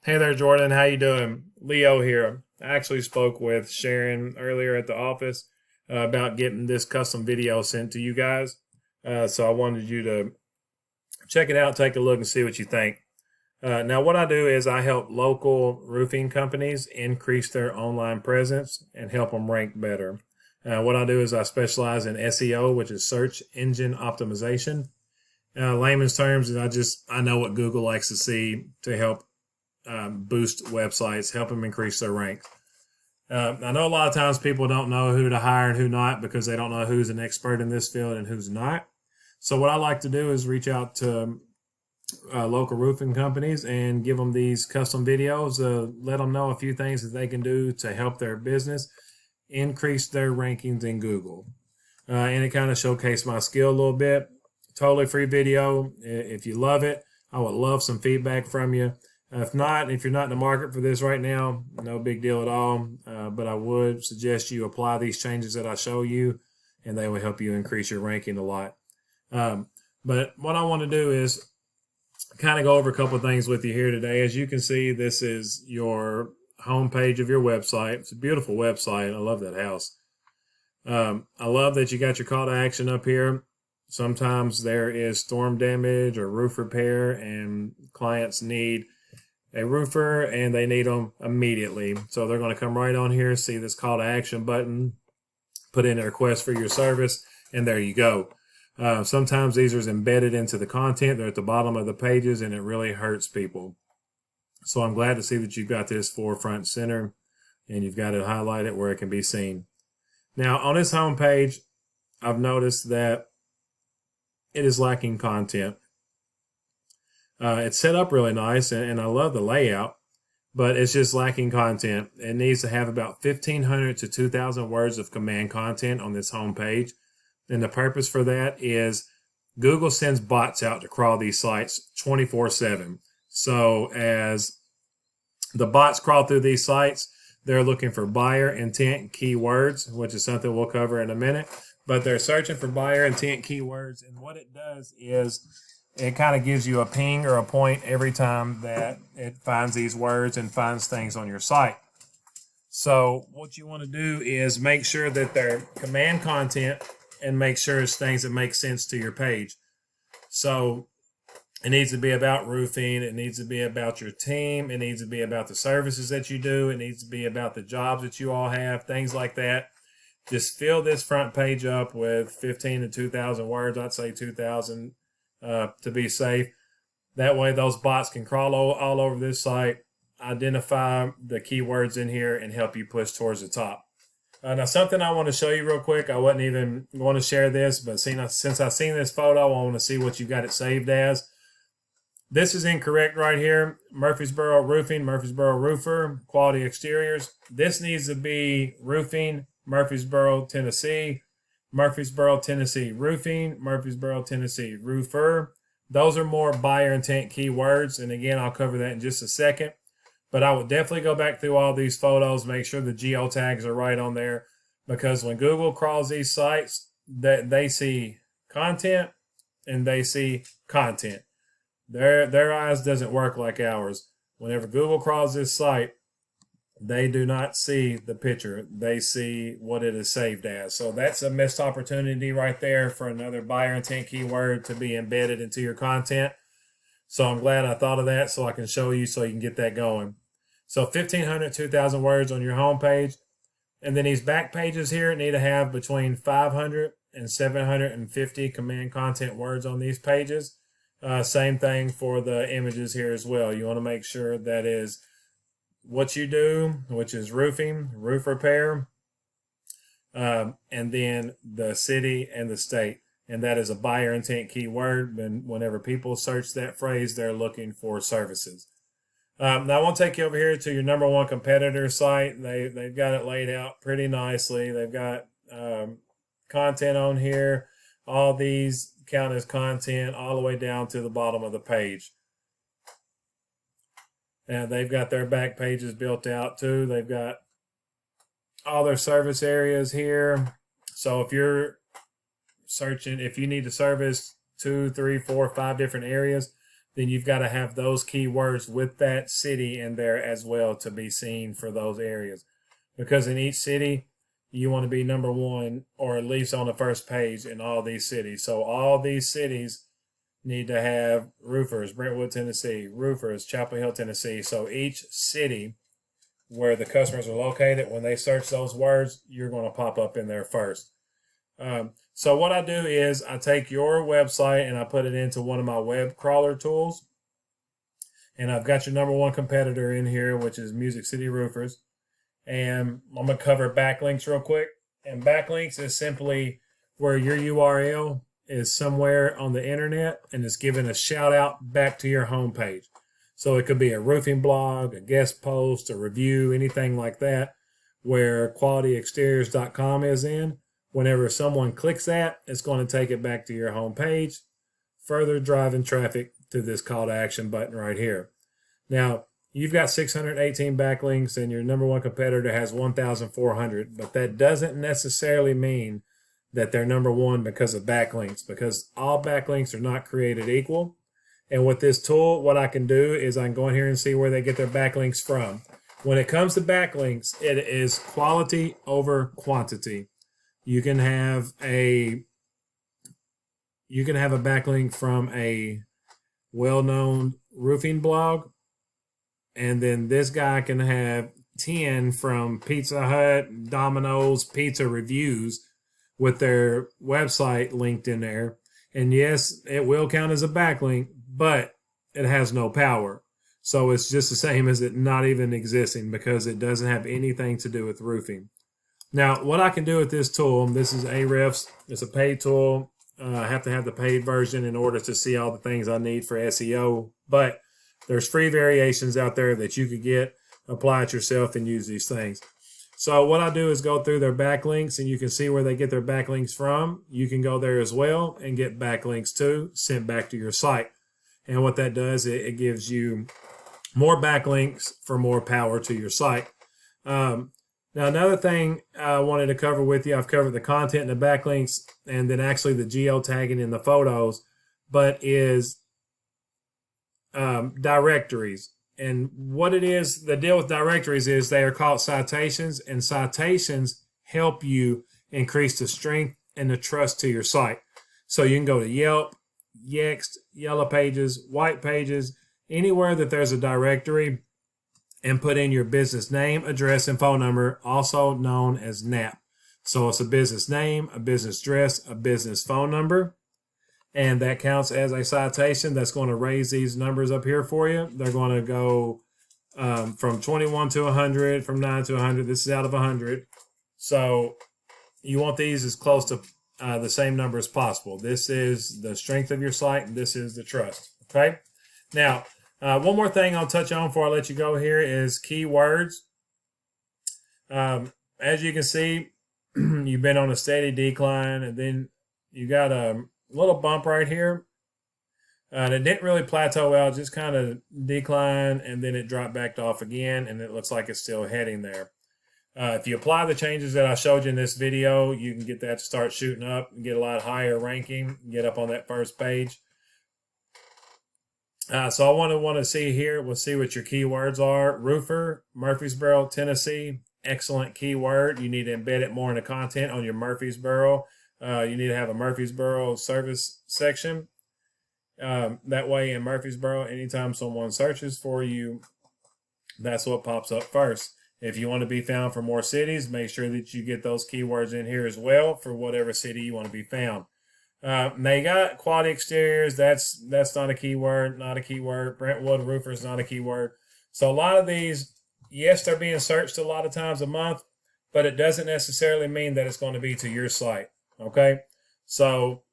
Hey there, Jordan. How you doing? Leo here. I actually spoke with Sharon earlier at the office about getting this custom video sent to you guys. So I wanted you to check it out, take a look, and see what you think. Now, what I do is I help local roofing companies increase their online presence and help them rank better. What I do is I specialize in SEO, which is search engine optimization. Layman's terms, is I know what Google likes to see to help boost websites, help them increase their ranks. I know a lot of times people don't know who to hire and who not because they don't know who's an expert in this field and who's not. So what I like to do is reach out to local roofing companies and give them these custom videos, let them know a few things that they can do to help their business increase their rankings in Google. And it kind of showcased my skill a little bit. Totally free video. If you love it, I would love some feedback from you. If not, if you're not in the market for this right now, no big deal at all. But I would suggest you apply these changes that I show you, and they will help you increase your ranking a lot. But what I want to do is kind of go over a couple of things with you here today. As you can see, this is your homepage of your website. It's a beautiful website. I love that house. I love that you got your call to action up here. Sometimes there is storm damage or roof repair, and clients need a roofer and they need them immediately. So they're going to come right on here, see this call to action button, put in a request for your service, and there you go. Sometimes these are embedded into the content. They're at the bottom of the pages, and it really hurts people. So I'm glad to see that you've got this forefront center and you've got it highlighted where it can be seen. Now, on this home page, I've noticed that it is lacking content. It's set up really nice, and I love the layout, but it's just lacking content. It needs to have about 1,500 to 2,000 words of command content on this home page. And the purpose for that is Google sends bots out to crawl these sites 24/7. So as the bots crawl through these sites, they're looking for buyer intent keywords, which is something we'll cover in a minute. But they're searching for buyer intent keywords, and what it does is it kind of gives you a ping or a point every time that it finds these words and finds things on your site. So what you want to do is make sure that they're command content and make sure it's things that make sense to your page. So it needs to be about roofing. It needs to be about your team. It needs to be about the services that you do. It needs to be about the jobs that you all have, things like that. Just fill this front page up with 15 to 2,000 words. I'd say 2,000 to be safe. That way those bots can crawl all over this site, identify the keywords in here, and help you push towards the top. Now, something I want to show you real quick. I wasn't even going to share this, but since I've seen this photo, I want to see what you got it saved as. This is incorrect right here. Murfreesboro Roofing, Murfreesboro Roofer, Quality Exteriors. This needs to be Roofing, Murfreesboro, Tennessee. Murfreesboro, Tennessee Roofing, Murfreesboro, Tennessee Roofer. Those are more buyer intent keywords. And again, I'll cover that in just a second. But I would definitely go back through all these photos, make sure the geo tags are right on there. Because when Google crawls these sites, they see content and they see content. Their eyes doesn't work like ours. Whenever Google crawls this site, they do not see the picture. They see what it is saved as. So that's a missed opportunity right there for another buyer intent keyword to be embedded into your content. So I'm glad I thought of that so I can show you so you can get that going. So 1,500, 2,000 words on your home page. And then these back pages here need to have between 500 and 750 command content words on these pages. Same thing for the images here as well. You want to make sure that is what you do, which is roofing, roof repair, and then the city and the state. And that is a buyer intent keyword. And whenever people search that phrase, they're looking for services. Now I want to take you over here to your number one competitor site. They've got it laid out pretty nicely. They've got content on here. All these count as content all the way down to the bottom of the page. And they've got their back pages built out too. They've got all their service areas here. So if you're searching, if you need to service 2, 3, 4, 5 different areas, then you've got to have those keywords with that city in there as well to be seen for those areas. Because in each city, you want to be number one or at least on the first page in all these cities. So all these cities need to have roofers, Brentwood, Tennessee, roofers, Chapel Hill, Tennessee. So each city where the customers are located, when they search those words, you're going to pop up in there first. So what I do is I take your website and I put it into one of my web crawler tools. And I've got your number one competitor in here, which is Music City Roofers. And I'm going to cover backlinks real quick. And backlinks is simply where your URL is somewhere on the internet and it's giving a shout out back to your homepage. So it could be a roofing blog, a guest post, a review, anything like that, where qualityexteriors.com is in. Whenever someone clicks that, it's going to take it back to your homepage, further driving traffic to this call to action button right here. Now, you've got 618 backlinks and your number one competitor has 1,400, but that doesn't necessarily mean that they're number one because of backlinks, because all backlinks are not created equal. And with this tool, what I can do is I can go in here and see where they get their backlinks from. When it comes to backlinks, it is quality over quantity. You can have a backlink from a well-known roofing blog, and then this guy can have 10 from Pizza Hut, Domino's, Pizza Reviews with their website linked in there. And yes, it will count as a backlink, but it has no power. So it's just the same as it not even existing because it doesn't have anything to do with roofing. Now, what I can do with this tool, this is Ahrefs. It's a paid tool. I have to have the paid version in order to see all the things I need for SEO. But there's free variations out there that you could get, apply it yourself, and use these things. So what I do is go through their backlinks, and you can see where they get their backlinks from. You can go there as well and get backlinks too, sent back to your site. And what that does, it gives you more backlinks for more power to your site. Now, another thing I wanted to cover with you, I've covered the content and the backlinks and then actually the geotagging in the photos, but is directories. And what it is, the deal with directories is they are called citations, and citations help you increase the strength and the trust to your site. So you can go to Yelp, Yext, Yellow Pages, White Pages, anywhere that there's a directory, and put in your business name, address, and phone number, also known as NAP. So it's a business name, a business address, a business phone number, and that counts as a citation. That's going to raise these numbers up here for you. They're going to go from 21 to 100, from 9 to 100. This is out of 100. So you want these as close to the same number as possible. This is the strength of your site, and this is the trust. Okay? Now, one more thing I'll touch on before I let you go here is keywords. As you can see, you've been on a steady decline, and then you got a little bump right here. And it didn't really plateau out, just kind of decline, and then it dropped back off again, and it looks like it's still heading there. If you apply the changes that I showed you in this video, you can get that to start shooting up and get a lot higher ranking, get up on that first page. So I want to see here, we'll see what your keywords are. Roofer, Murfreesboro, Tennessee, excellent keyword. You need to embed it more in the content on your Murfreesboro. You need to have a Murfreesboro service section. That way in Murfreesboro, anytime someone searches for you, that's what pops up first. If you want to be found for more cities, make sure that you get those keywords in here as well for whatever city you want to be found. Now you got quality exteriors. That's not a keyword, not a keyword. Brentwood roofers, not a keyword. So a lot of these, yes, they're being searched a lot of times a month, but it doesn't necessarily mean that it's going to be to your site. Okay. So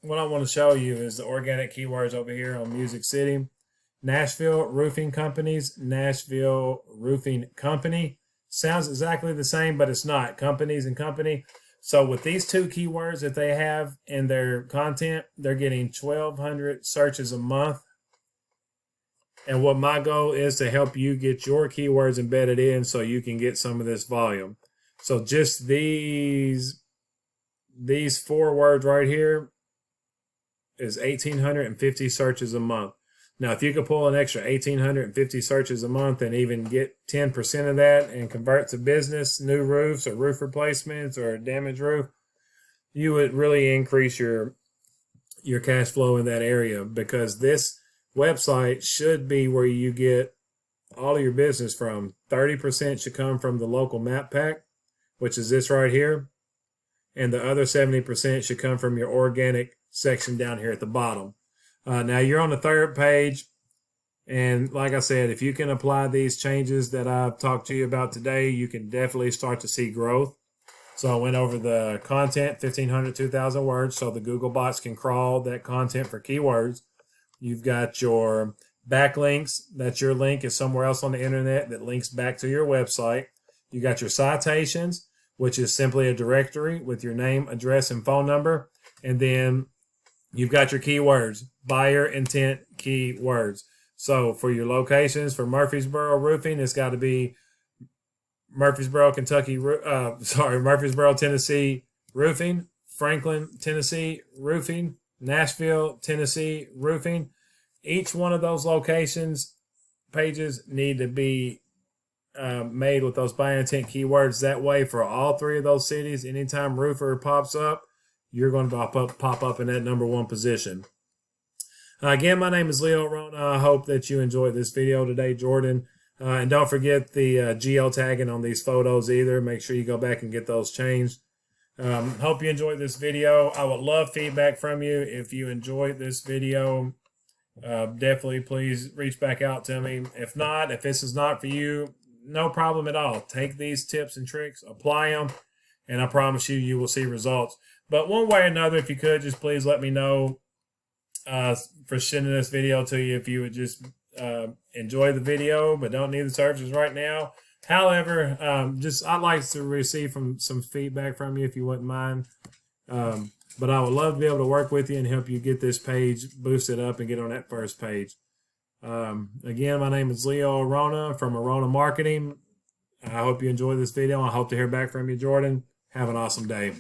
what I want to show you is the organic keywords over here on Music City. Nashville Roofing Companies, Nashville Roofing Company. Sounds exactly the same, but it's not. Companies and company. So with these two keywords that they have in their content, they're getting 1,200 searches a month. And what my goal is to help you get your keywords embedded in so you can get some of this volume. So just these 4 words right here is 1,850 searches a month. Now, if you could pull an extra 1,850 searches a month and even get 10% of that and convert to business, new roofs or roof replacements or a damaged roof, you would really increase your cash flow in that area, because this website should be where you get all of your business from. 30% should come from the local map pack, which is this right here. And the other 70% should come from your organic section down here at the bottom. Now you're on the third page. And like I said, if you can apply these changes that I've talked to you about today, you can definitely start to see growth. So I went over the content, 1,500, 2,000 words, so the Google bots can crawl that content for keywords. You've got your backlinks. That's your link is somewhere else on the internet that links back to your website. You got your citations, which is simply a directory with your name, address, and phone number. And then you've got your keywords, buyer intent keywords. So for your locations, for Murfreesboro roofing, it's got to be Murfreesboro, Murfreesboro, Tennessee roofing, Franklin, Tennessee roofing, Nashville, Tennessee roofing. Each one of those locations pages need to be made with those buyer intent keywords. That way, for all three of those cities, anytime roofer pops up, you're going to pop up in that #1 position. Again, my name is Leo Rona. I hope that you enjoyed this video today, Jordan. And don't forget the geotagging on these photos either. Make sure you go back and get those changed. Hope you enjoyed this video. I would love feedback from you. If you enjoyed this video, definitely please reach back out to me. If not, if this is not for you, no problem at all. Take these tips and tricks, apply them, and I promise you, you will see results. But one way or another, if you could, just please let me know for sending this video to you, if you would just enjoy the video but don't need the services right now. However, I'd like to receive some feedback from you if you wouldn't mind. But I would love to be able to work with you and help you get this page boosted up and get on that first page. Again, my name is Leo Arona from Arona Marketing. I hope you enjoyed this video. I hope to hear back from you, Jordan. Have an awesome day.